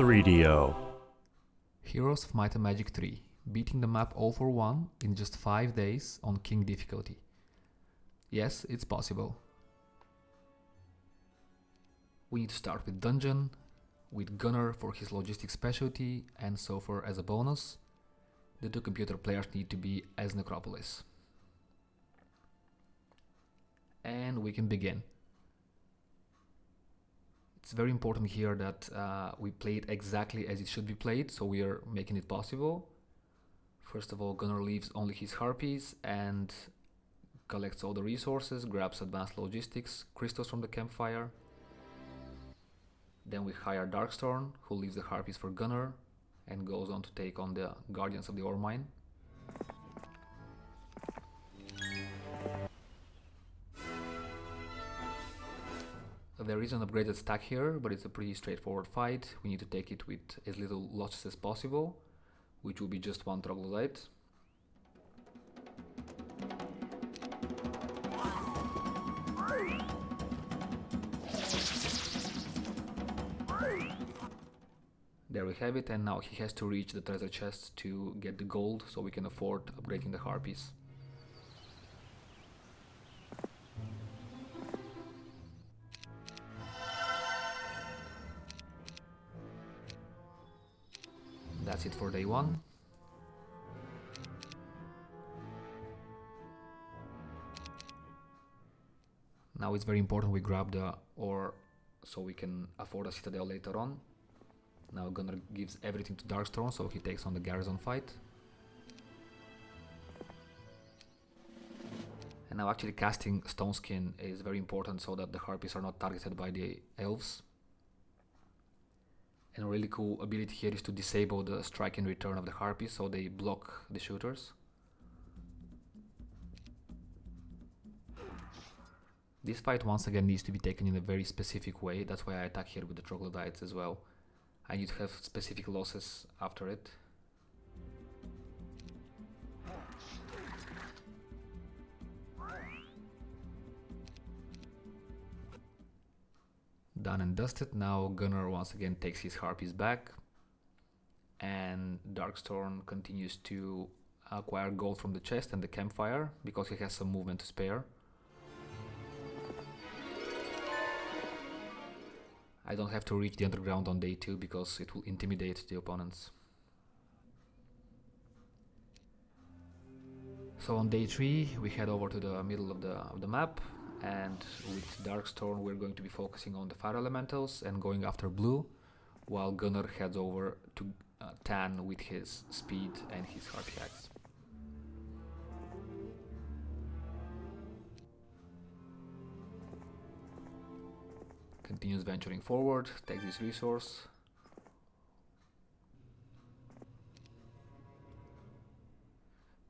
3DO. Heroes of Might and Magic 3, beating the map all for one in just 5 days on King difficulty. Yes, it's possible. We need to start with Dungeon, with Gunner for his logistics specialty and Sulfur as a bonus. The 2 computer players need to be as Necropolis. And we can begin. It's very important here that we play it exactly as it should be played, so we are making it possible. First of all, Gunner leaves only his harpies and collects all the resources, grabs advanced logistics, crystals from the campfire. Then we hire Darkstorm, who leaves the harpies for Gunner and goes on to take on the Guardians of the Ore Mine. There is an upgraded stack here, but it's a pretty straightforward fight. We need to take it with as little losses as possible, which will be just 1 troglodyte. There we have it, and now he has to reach the treasure chest to get the gold so we can afford upgrading the harpies. That's it for day 1. Now it's very important we grab the ore so we can afford a citadel later on. Now Gunner gives everything to Darkstorm, so he takes on the garrison fight. And now actually casting Stone Skin is very important so that the harpies are not targeted by the elves. And a really cool ability here is to disable the strike and return of the harpies so they block the shooters. This fight once again needs to be taken in a very specific way, that's why I attack here with the troglodytes as well. I need to have specific losses after it. Done and dusted. Now Gunner once again takes his harpies back, and Darkstorm continues to acquire gold from the chest and the campfire because he has some movement to spare. I don't have to reach the underground on day 2 because it will intimidate the opponents. So on day 3 we head over to the middle of the map, and with Darkstorm we're going to be focusing on the fire elementals and going after blue, while Gunner heads over to tan with his speed and his harpy axe. Continues venturing forward, takes this resource.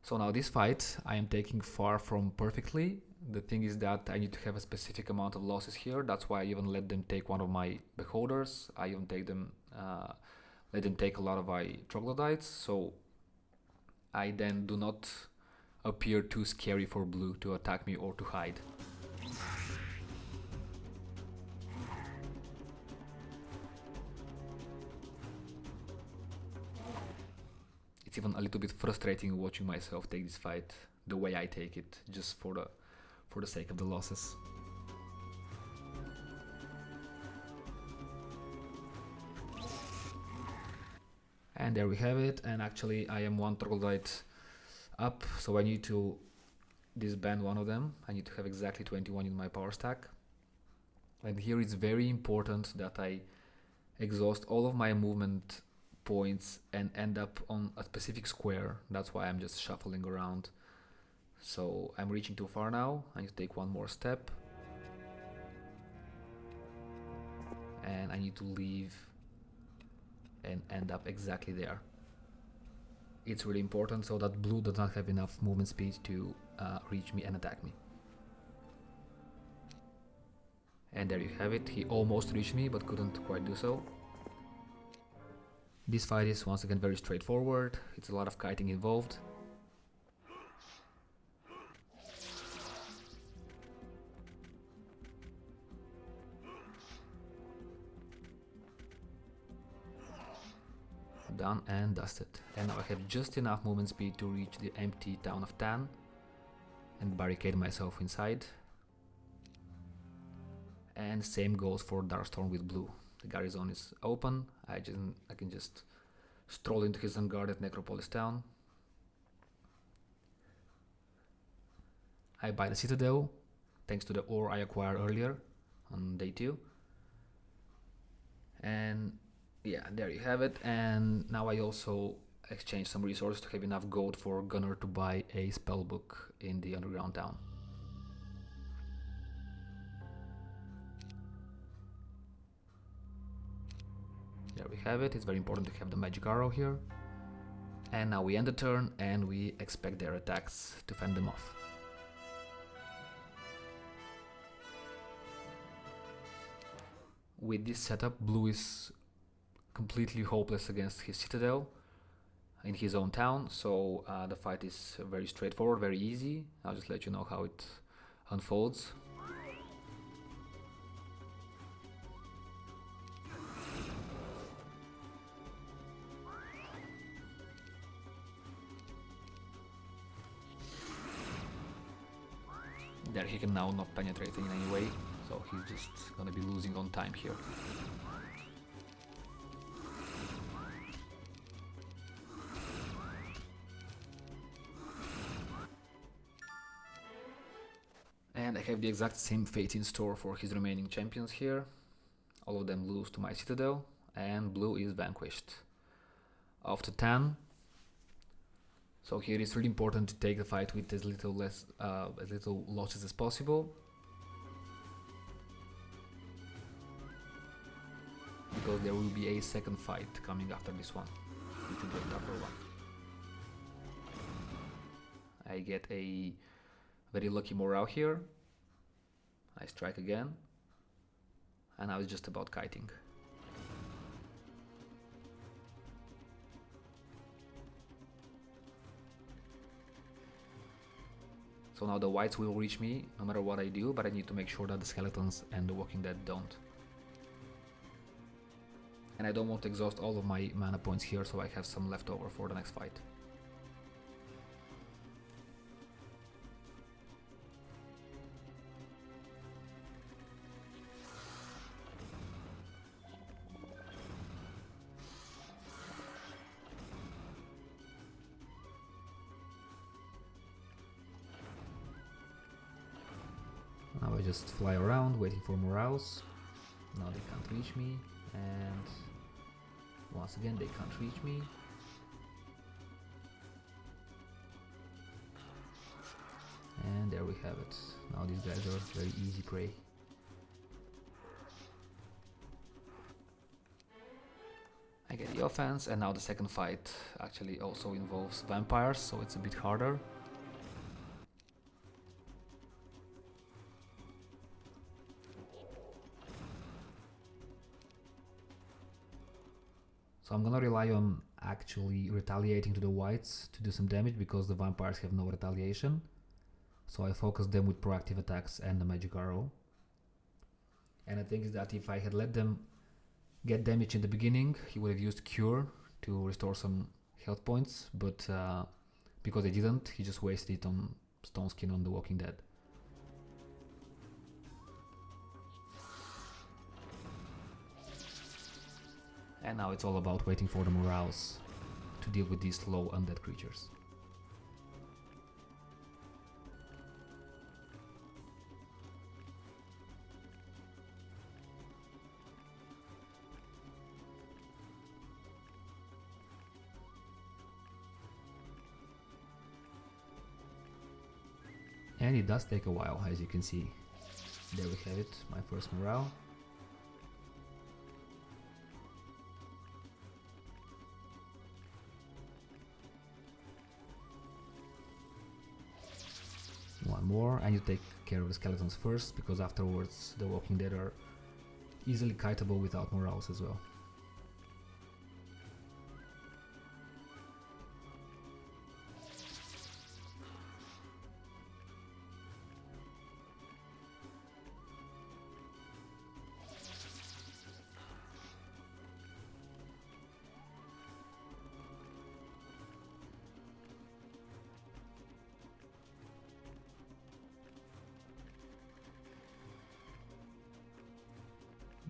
So now this fight I am taking far from perfectly. The thing is that I need to have a specific amount of losses here. That's why I even let them take one of my beholders. I even let them take a lot of my troglodytes. So I then do not appear too scary for blue to attack me or to hide. It's even a little bit frustrating watching myself take this fight the way I take it, just for the sake of the losses. And there we have it, and actually I am 1 troglodyte up, so I need to disband one of them. I need to have exactly 21 in my power stack. And here it's very important that I exhaust all of my movement points and end up on a specific square. That's why I'm just shuffling around. So I'm reaching too far now. I need to take one more step, and I need to leave and end up exactly there. It's really important so that blue does not have enough movement speed to reach me and attack me. And there you have it. He almost reached me but couldn't quite do so. This fight is once again very straightforward. It's a lot of kiting involved. done and dusted. And now I have just enough movement speed to reach the empty town of Tan and barricade myself inside. And same goes for Darkstorm with blue. The garrison is open. I can just stroll into his unguarded Necropolis town. I buy the citadel thanks to the ore I acquired earlier on day 2. And yeah, there you have it. And now I also exchange some resources to have enough gold for Gunner to buy a spellbook in the underground town. There we have it. It's very important to have the magic arrow here. And now we end the turn and we expect their attacks to fend them off. With this setup, blue is completely hopeless against his citadel in his own town, so the fight is very straightforward, very easy. I'll just let you know how it unfolds. There he can now not penetrate in any way, so he's just gonna be losing on time here. And I have the exact same fate in store for his remaining champions here. All of them lose to my citadel, and blue is vanquished. Off to Tan. So here it's really important to take the fight with as little losses as possible, because there will be a second fight coming after this one, which will be a tougher one. I get a very lucky morale here. I strike again, and I was just about kiting. So now the whites will reach me no matter what I do, but I need to make sure that the skeletons and the Walking Dead don't. And I don't want to exhaust all of my mana points here, so I have some left over for the next fight. Now I just fly around waiting for morales. Now they can't reach me, and once again they can't reach me. And there we have it. Now these guys are very easy prey. I get the offense, and now the second fight actually also involves vampires, so it's a bit harder. So I'm gonna rely on actually retaliating to the whites to do some damage, because the vampires have no retaliation. So I focus them with proactive attacks and the magic arrow. And the thing is that if I had let them get damage in the beginning, he would have used Cure to restore some health points, but because they didn't, he just wasted it on Stone Skin on the Walking Dead. And now it's all about waiting for the morales to deal with these slow undead creatures. And it does take a while, as you can see. There we have it, my first morale. One more, and you take care of the skeletons first, because afterwards the Walking Dead are easily kiteable without morales as well.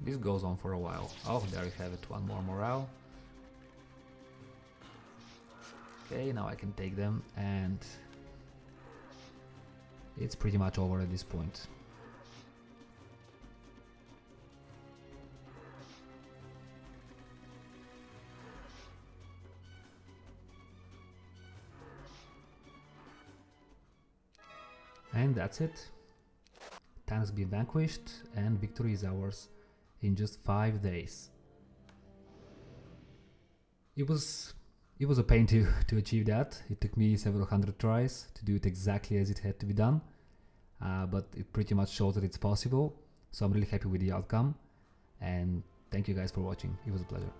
this goes on for a while. Oh, there you have it, one more morale. Okay, now I can take them, and it's pretty much over at this point. And that's it. Tanks be vanquished and victory is ours in just 5 days. It was a pain to achieve that. It took me several hundred tries to do it exactly as it had to be done, but it pretty much shows that it's possible. So I'm really happy with the outcome, and thank you guys for watching. It was a pleasure.